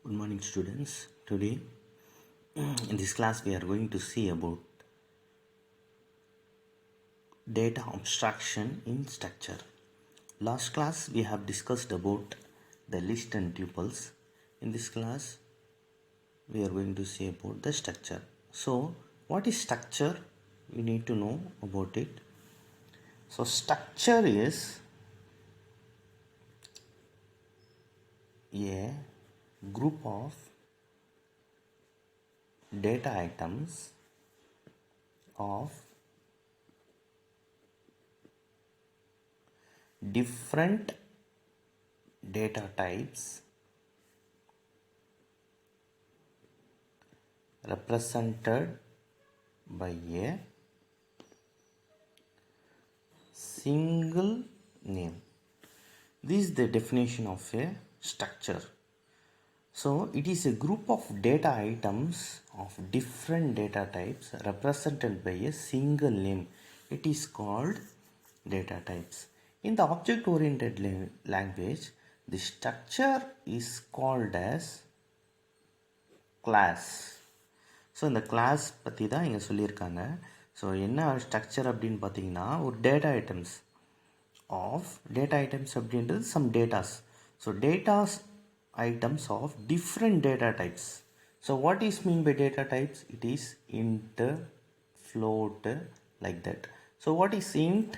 Good morning, students. Today in this class we are going to see about data abstraction in structure. Last class we have discussed about the list and tuples. In this class we are going to see about the structure. So what is structure? You need to know about it. So structure is a group of data items of different data types represented by a single name. This is the definition of a structure. So it is a group of data items of different data types represented by a single name. It is called data types. In the object oriented language, the structure is called as class. So இந்த class பற்றி தான் இங்கே சொல்லியிருக்காங்க. So என்ன structure அப்படின்னு பார்த்தீங்கன்னா ஒரு data items அப்படின்றது some datas. So datas items of different data types. So what is mean by data types? It is int, float, like that. So what is int?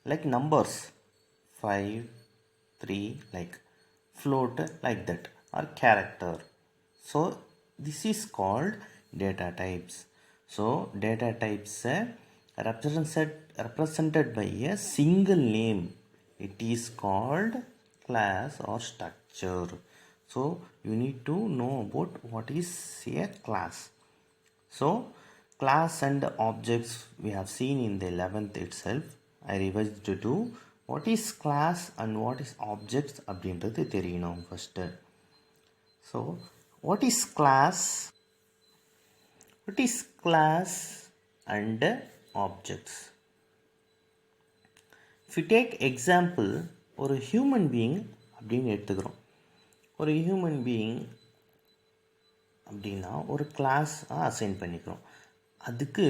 Like numbers 5, 3, like float, like that, or character. So this is called data types. So data types represented by a single name. It is called class or structure. So you need to know about what is a class. So class and objects we have seen in the 11th itself. I revised to do what is class and what is objects அப்படின்றது தெரியணும் first. So what is class and objects? If you take example, ஒரு human being அப்படின்னு எடுத்துக்கிறோம். ஒரு human being அப்படின்னா ஒரு கிளாஸாக assign பண்ணிக்கிறோம். அதுக்கு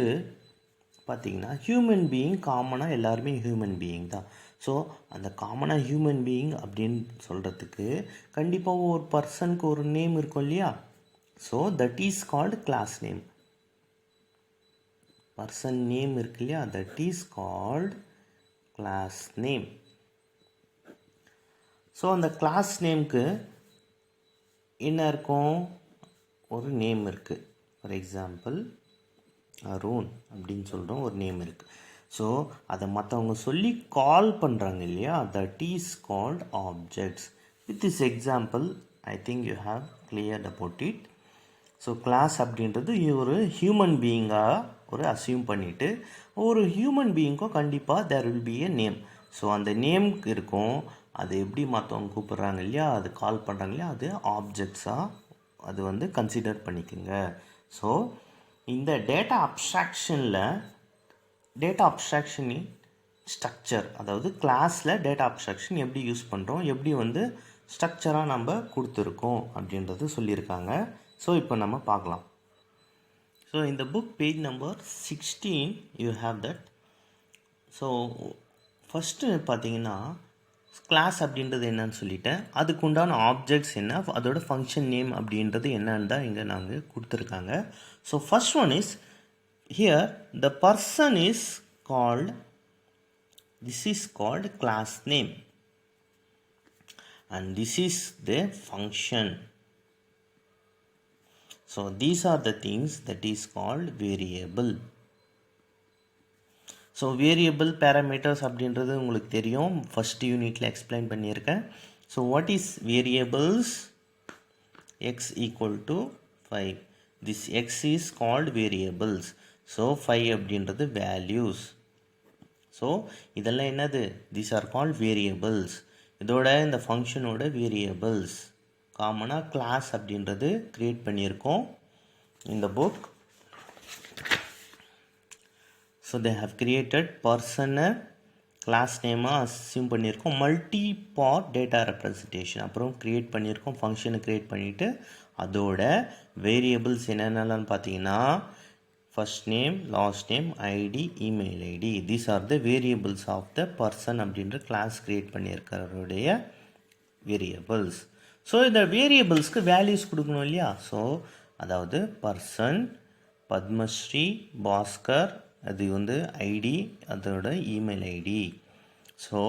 பார்த்திங்கன்னா ஹியூமன் பீயிங் காமனாக எல்லாருமே ஹியூமன் பீயிங் தான். ஸோ அந்த காமனாக ஹியூமன் பீயிங் அப்படின்னு சொல்கிறதுக்கு கண்டிப்பாக ஒரு பர்சனுக்கு ஒரு நேம் இருக்கும் இல்லையா? So that is called class name. Person name இருக்கு இல்லையா? That is called class name. So அந்த கிளாஸ் நேம்க்கு என்ன இருக்கும்? ஒரு நேம் இருக்குது. ஃபார் எக்ஸாம்பிள் அருண் அப்படின்னு சொல்கிறோம், ஒரு நேம் இருக்குது. ஸோ அதை மற்றவங்க சொல்லி கால் பண்ணுறாங்க இல்லையா? That is called objects. With this example I think you have cleared about it. So class அப்படின்றது ஒரு ஹியூமன் பீயிங்காக ஒரு அசியூம் பண்ணிவிட்டு ஒரு ஹியூமன் பீயிங்க்கும் கண்டிப்பாக there will be a name. So அந்த நேம்க்கு இருக்கும். அது எப்படி மற்றவங்க கூப்பிட்றாங்க இல்லையா? அது கால் பண்ணுறாங்க இல்லையா? அது ஆப்ஜெக்ட்ஸாக அது கன்சிடர் பண்ணிக்கோங்க. ஸோ இந்த டேட்டா அப்ஸ்ட்ராக்ஷன் ஸ்ட்ரக்சர், அதாவது கிளாஸில் டேட்டா அப்ஸ்ட்ராக்ஷன் எப்படி யூஸ் பண்ணுறோம், எப்படி ஸ்ட்ரக்சராக நம்ம கொடுத்துருக்கோம் அப்படின்றது சொல்லியிருக்காங்க. ஸோ இப்போ நம்ம பார்க்கலாம். ஸோ இந்த book page number 16 you have that. So first பார்த்தீங்கன்னா கிளாஸ் அப்படின்றது என்னன்னு சொல்லிட்டேன். அதுக்கு உண்டான ஆப்ஜெக்ட்ஸ் என்ன, அதோட ஃபங்க்ஷன் நேம் அப்படின்றது என்னன்னு தான் இங்கே நாங்கள் கொடுத்துருக்காங்க. So first one is here the person is called, this is called class name and this is the function. So these are the things that is called variable. So variable parameters அப்படின்றது உங்களுக்கு தெரியும், first யூனிட்டில் explain பண்ணியிருக்கேன். So what is variables? X equal to 5. This X is called variables. So 5 அப்படின்றது values. So இதெல்லாம் என்னது? These are called variables. இதோட இந்த ஃபங்க்ஷனோட வேரியபிள்ஸ். காமனாக கிளாஸ் அப்படின்றது க்ரியேட் பண்ணியிருக்கோம் இந்த book. So they have created person class நேமாக அசியூம் பண்ணியிருக்கோம். Multi part data representation. அப்புறம் க்ரியேட் பண்ணியிருக்கோம், ஃபங்க்ஷனை க்ரியேட் பண்ணிவிட்டு அதோட வேரியபிள்ஸ் என்னென்னலாம் பார்த்தீங்கன்னா first name, last name, ID, email ID. These are the variables of the person அப்படின்ற கிளாஸ் க்ரியேட் பண்ணியிருக்கிறவருடைய வேரியபிள்ஸ். ஸோ இந்த வேரியபிள்ஸ்க்கு வேல்யூஸ் கொடுக்கணும் இல்லையா? ஸோ அதாவது பர்சன், பத்மஸ்ரீ, பாஸ்கர், அது வந்து ஐடி, அதோட இமெயில் ஐடி. ஸோ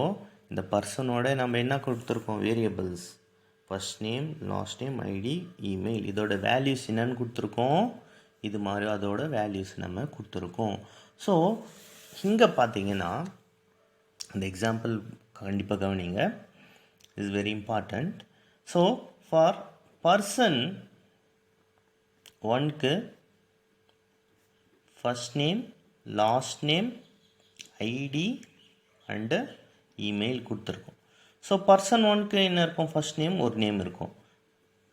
இந்த பர்சனோட நம்ம என்ன கொடுத்துருக்கோம்? Variables first name, last name, ID, email. இதோட வேல்யூஸ் என்னன்னு கொடுத்துருக்கோம்? இது மாதிரி அதோட வேல்யூஸ் நம்ம கொடுத்துருக்கோம். ஸோ இங்கே பார்த்தீங்கன்னா இந்த எக்ஸாம்பிள் கண்டிப்பாக கவனிங்க, is very important. So for person ஒன்க்கு first name, last name, ID and email கொடுத்துருக்கோம். ஸோ பர்சன் ஒன்க்கு என்ன இருக்கும்? ஃபர்ஸ்ட் நேம் ஒரு நேம் இருக்கும்,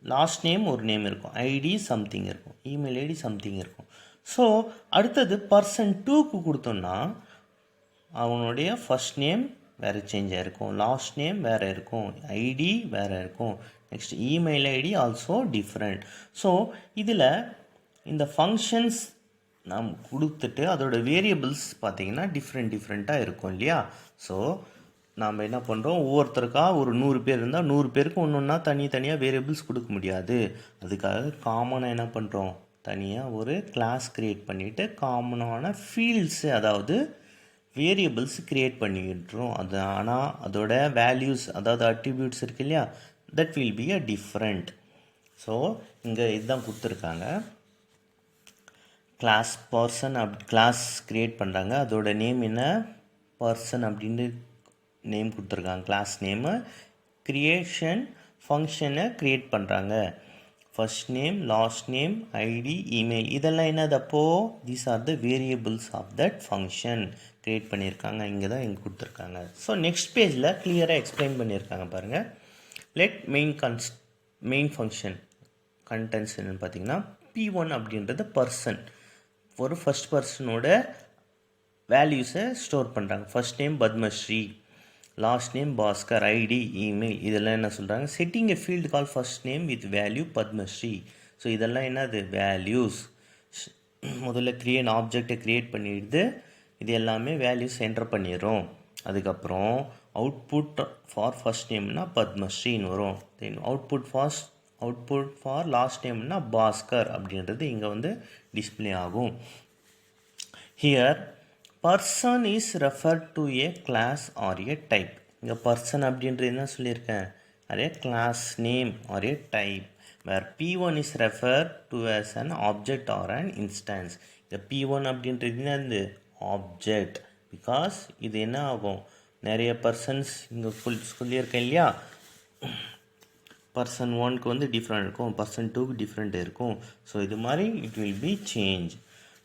லாஸ்ட் நேம் ஒரு நேம் இருக்கும், ஐடி சம்திங் இருக்கும், இமெயில் ஐடி சம்திங் இருக்கும். ஸோ அடுத்தது பர்சன் டூக்கு கொடுத்தோன்னா அவனுடைய ஃபர்ஸ்ட் நேம் வேறு சேஞ்ச் ஆகிருக்கும், லாஸ்ட் நேம் வேறு இருக்கும், ஐடி வேறு இருக்கும், next email ID also different. So இதில் இந்த ஃபங்க்ஷன்ஸ் நாம் கொடுத்துட்டு அதோட வேரியபிள்ஸ் பார்த்திங்கன்னா டிஃப்ரெண்ட்டாக இருக்கும் இல்லையா? ஸோ நாம் என்ன பண்ணுறோம், ஒவ்வொருத்தருக்கா ஒரு 100 பேர் இருந்தால் 100 பேருக்கு ஒன்று ஒன்றா தனித்தனியாக வேரியபிள்ஸ் கொடுக்க முடியாது. அதுக்காக காமனாக என்ன பண்ணுறோம், தனியாக ஒரு கிளாஸ் க்ரியேட் பண்ணிவிட்டு காமனான ஃபீல்ட்ஸு, அதாவது வேரியபிள்ஸ் க்ரியேட் பண்ணிவிட்டுரும். அது ஆனால் அதோட வேல்யூஸ், அதாவது அட்ரிபியூட்ஸ் இருக்கு இல்லையா, that will be a different. So இங்கே இதுதான் கொடுத்துருக்காங்க. கிளாஸ் பர்சன் கிளாஸ் க்ரியேட் பண்ணுறாங்க, அதோட நேம் என்ன, பர்சன் அப்படின்னு நேம் கொடுத்துருக்காங்க, கிளாஸ் நேமு. க்ரியேஷன் ஃபங்க்ஷனை க்ரியேட் பண்ணுறாங்க, first name, last name, ID, email. இதெல்லாம் என்னது? அப்போது these are the variables of that function create பண்ணியிருக்காங்க. இங்கே தான் இங்கே கொடுத்துருக்காங்க. ஸோ நெக்ஸ்ட் பேஜில் கிளியராக எக்ஸ்பிளைன் பண்ணியிருக்காங்க பாருங்கள். லெட் மெயின் ஃபங்க்ஷன் கண்டென்ட்ஸ் என்னென்னு பார்த்தீங்கன்னா P1 அப்படின்றது பர்சன், ஒரு ஃபர்ஸ்ட் பர்சனோட வேல்யூஸை ஸ்டோர் பண்ணுறாங்க. First name Padmashri, last name Bhaskar, ID, email. இதெல்லாம் என்ன சொல்கிறாங்க? Setting a field call first name with value Padmashri. So இதெல்லாம் என்னது? வேல்யூஸ். முதல்ல ஆப்ஜெக்டை க்ரியேட் பண்ணிடுது, இது எல்லாமே வேல்யூஸ் என்டர் பண்ணிடுறோம். அதுக்கப்புறம் அவுட்புட் ஃபார் ஃபர்ஸ்ட் நேம்னா பத்மஸ்ரீன்னு வரும். தென் அவுட்புட் ஃபார் லாஸ்ட் நேம்னா பாஸ்கர் அப்படின்றது இங்கே வந்து டிஸ்பிளே ஆகும். Here person is referred to a class or a type. இங்கே பர்சன் அப்படின்றது என்ன சொல்லியிருக்கேன்? Are class name or a type where P1 is refer to as an object or an instance. இந்த P1 அப்படின்றது என்னது? ஆப்ஜெக்ட். பிகாஸ் இது என்ன ஆகும், நிறைய பர்சன்ஸ் இங்கே சொல்லியிருக்கேன் இல்லையா, பர்சன் ஒன்க்கு வந்து டிஃப்ரெண்ட் இருக்கும், பர்சன் டூக்கு டிஃப்ரெண்ட் இருக்கும். ஸோ இது மாதிரி it will be change.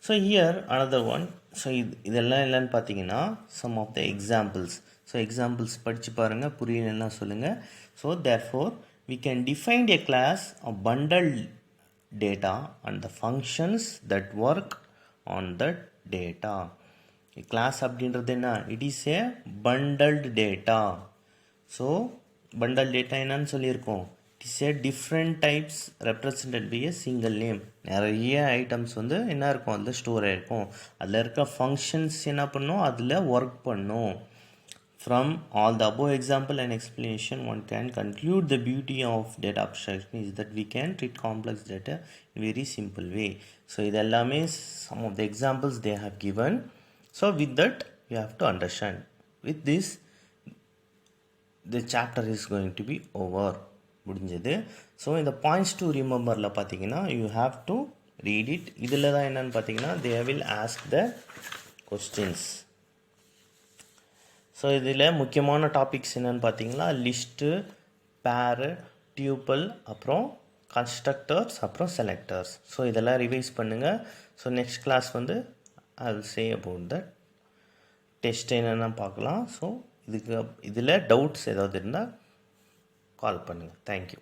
So here another one. So இதெல்லாம் இல்லைன்னு பார்த்தீங்கன்னா some of the examples. So examples படித்து பாருங்கள், புரியலன்னா சொல்லுங்கள். So therefore we can define a class of bundled data and the functions that work on that data. Class அப்படின்றது என்ன? It is a bundled data. So bundled data என்னன்னு சொல்லியிருக்கோம்? It is a different types represented by a single name. நிறைய items வந்து என்ன இருக்கும், அதில் store ஆகிருக்கும். அதில் இருக்க ஃபங்க்ஷன்ஸ் என்ன பண்ணும், அதில் ஒர்க் பண்ணும். From all the above example and explanation, one can conclude the beauty of data abstraction is that we can treat complex data in very simple way. So idellame some of the examples they have given. So with that you have to understand. With this the chapter is going to be over. முடிஞ்சது. So இந்த points to ரிமெம்பரில் பார்த்தீங்கன்னா you have to read it. இதில் தான் என்னென்னு பார்த்தீங்கன்னா they will ask the questions. So இதில் முக்கியமான topics என்னென்னு பார்த்தீங்கன்னா லிஸ்ட்டு, பேரு, டியூப்பிள், அப்புறம் கன்ஸ்ட்ரக்டர்ஸ், அப்புறம் செலக்டர்ஸ். ஸோ இதெல்லாம் ரிவைஸ் பண்ணுங்கள். ஸோ நெக்ஸ்ட் கிளாஸ் வந்து I will say about the test என்னென்னு பார்க்கலாம். ஸோ இதில் டவுட்ஸ் ஏதாவது இருந்தால் கால் பண்ணுங்கள். தேங்க்யூ.